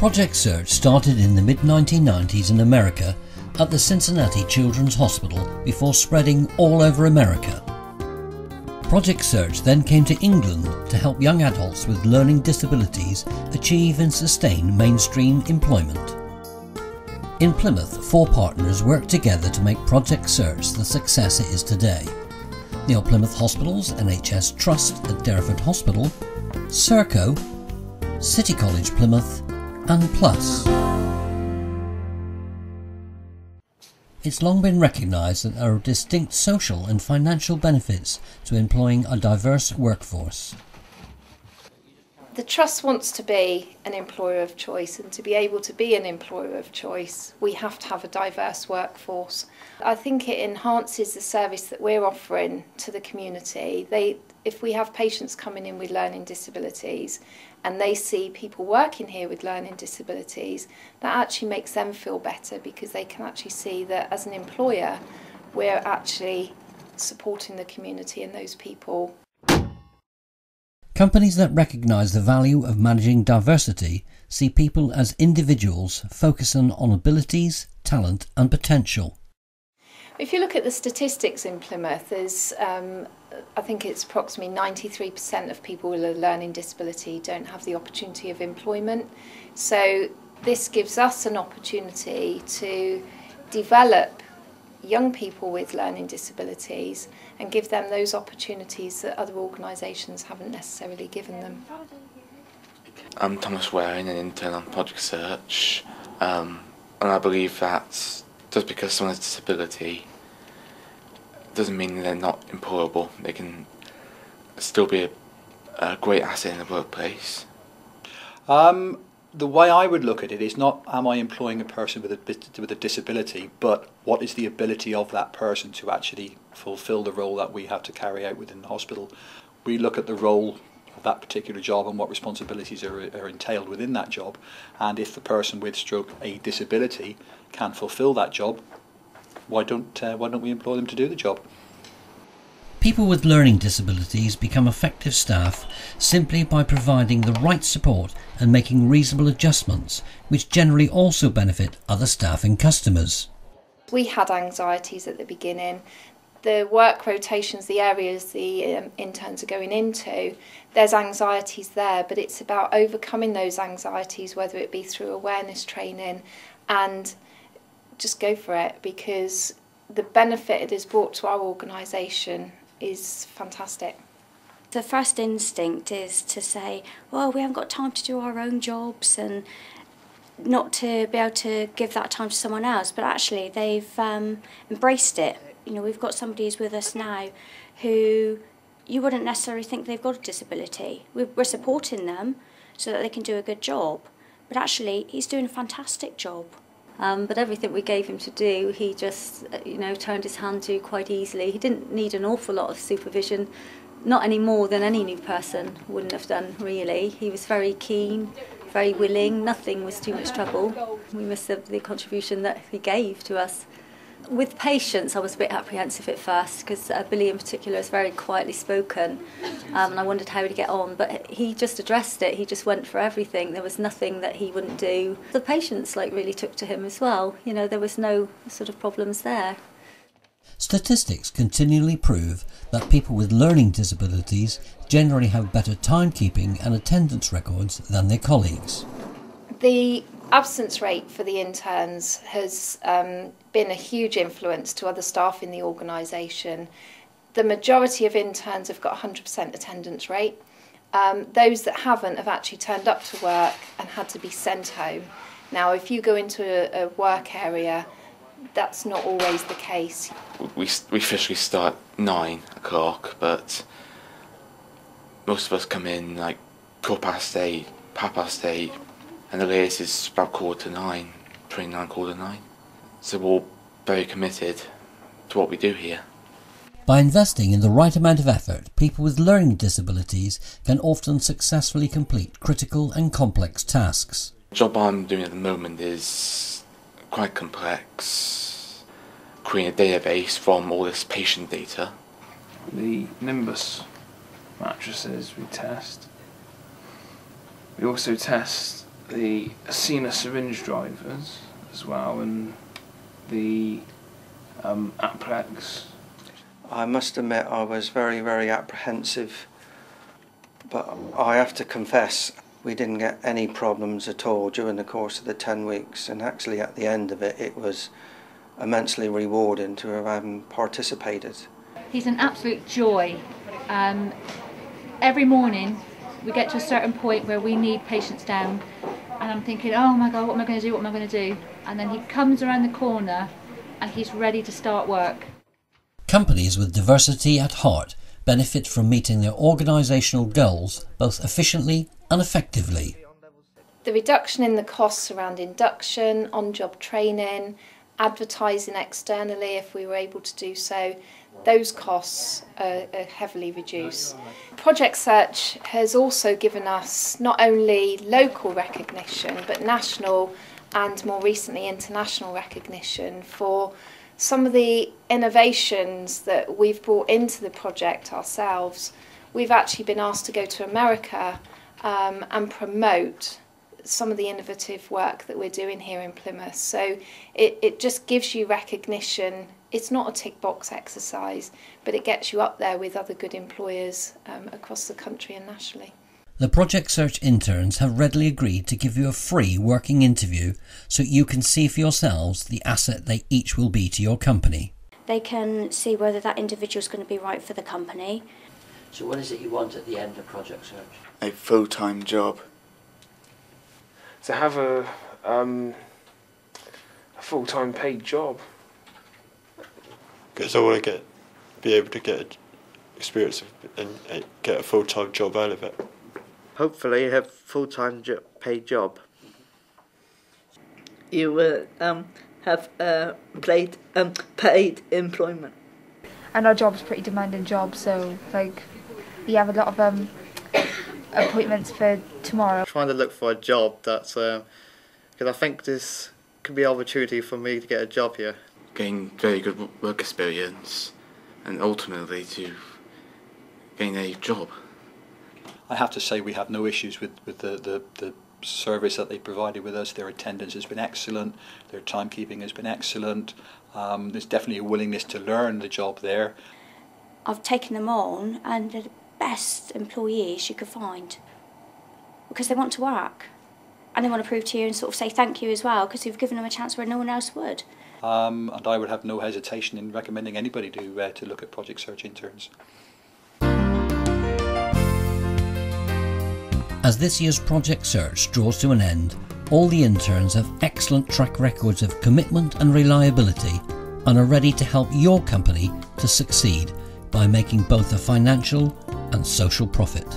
Project Search started in the mid-1990s in America at the Cincinnati Children's Hospital before spreading all over America. Project Search then came to England to help young adults with learning disabilities achieve and sustain mainstream employment. In Plymouth, 4 partners worked together to make Project Search the success it is today. The Old Plymouth Hospitals, NHS Trust at Derriford Hospital, Serco, City College Plymouth and Plus. It's long been recognised that there are distinct social and financial benefits to employing a diverse workforce. The Trust wants to be an employer of choice, and to be able to be an employer of choice, we have to have a diverse workforce. I think it enhances the service that we're offering to the community. If we have patients coming in with learning disabilities and they see people working here with learning disabilities, that actually makes them feel better, because they can actually see that as an employer we're actually supporting the community and those people. Companies that recognise the value of managing diversity see people as individuals focusing on abilities, talent and potential. If you look at the statistics in Plymouth, there's, I think it's approximately 93% of people with a learning disability don't have the opportunity of employment. So this gives us an opportunity to develop young people with learning disabilities and give them those opportunities that other organisations haven't necessarily given them. I'm Thomas Waring, an intern on Project Search, and I believe that just because someone has a disability doesn't mean they're not employable. They can still be a great asset in the workplace. The way I would look at it is not, am I employing a person with a disability, but what is the ability of that person to actually fulfil the role that we have to carry out within the hospital. We look at the role of that particular job and what responsibilities are entailed within that job, and if the person with a disability can fulfil that job, why don't we employ them to do the job? People with learning disabilities become effective staff simply by providing the right support and making reasonable adjustments, which generally also benefit other staff and customers. We had anxieties at the beginning. The work rotations, the areas the interns are going into, there's anxieties there, but it's about overcoming those anxieties, whether it be through awareness training, and just go for it, because the benefit it has brought to our organisation is fantastic. The first instinct is to say, well, we haven't got time to do our own jobs, and not to be able to give that time to someone else, but actually they've embraced it. You know, we've got somebody who's with us now who you wouldn't necessarily think they've got a disability. We're supporting them so that they can do a good job, but actually he's doing a fantastic job. But everything we gave him to do, he just, turned his hand to quite easily. He didn't need an awful lot of supervision, not any more than any new person wouldn't have done, really. He was very keen, very willing, nothing was too much trouble. We missed the contribution that he gave to us. With patients, I was a bit apprehensive at first, because Billy in particular is very quietly spoken, and I wondered how he'd get on, but he just addressed it. He just went for everything. There was nothing that he wouldn't do. The patients really took to him as well. There was no sort of problems there. Statistics continually prove that people with learning disabilities generally have better timekeeping and attendance records than their colleagues. The absence rate for the interns has been a huge influence to other staff in the organisation. The majority of interns have got 100% attendance rate. Those that haven't have actually turned up to work and had to be sent home. Now, if you go into a work area, that's not always the case. We officially start 9 o'clock, but most of us come in like 8:15, 8:30, and the latest is about 8:45, 29, 8:45. So we're all very committed to what we do here. By investing in the right amount of effort, people with learning disabilities can often successfully complete critical and complex tasks. The job I'm doing at the moment is quite complex, creating a database from all this patient data. The Nimbus mattresses we test. We also test the senior syringe drivers as well, and the Aplex. I must admit I was very, very apprehensive, but I have to confess we didn't get any problems at all during the course of the 10 weeks, and actually at the end of it, it was immensely rewarding to have participated. He's an absolute joy. Every morning we get to a certain point where we need patients down, and I'm thinking, oh my God, what am I going to do, what am I going to do? And then he comes around the corner and he's ready to start work. Companies with diversity at heart benefit from meeting their organisational goals both efficiently and effectively. The reduction in the costs around induction, on-job training, advertising externally if we were able to do so, those costs are heavily reduced. Project Search has also given us not only local recognition but national and more recently international recognition for some of the innovations that we've brought into the project ourselves. We've actually been asked to go to America and promote some of the innovative work that we're doing here in Plymouth. So it just gives you recognition. It's not a tick box exercise, but it gets you up there with other good employers across the country and nationally. The Project Search interns have readily agreed to give you a free working interview so you can see for yourselves the asset they each will be to your company. They can see whether that individual is going to be right for the company. So what is it you want at the end of Project Search? A full-time job. To have a full-time paid job. Because I want to be able to get experience and get a full-time job out of it. Hopefully have a full-time paid job. You will have paid employment. And our job's a pretty demanding job, so we have a lot of appointments for tomorrow. Trying to look for a job that's because I think this could be an opportunity for me to get a job here. Gain very good work experience and ultimately to gain a job. I have to say we have no issues with the service that they provided with us. Their attendance has been excellent, their timekeeping has been excellent. There's definitely a willingness to learn the job there. I've taken them on and they're the best employees you could find because they want to work and they want to prove to you and sort of say thank you as well because you've given them a chance where no one else would. And I would have no hesitation in recommending anybody to look at Project Search interns. As this year's Project Search draws to an end, all the interns have excellent track records of commitment and reliability and are ready to help your company to succeed by making both a financial and social profit.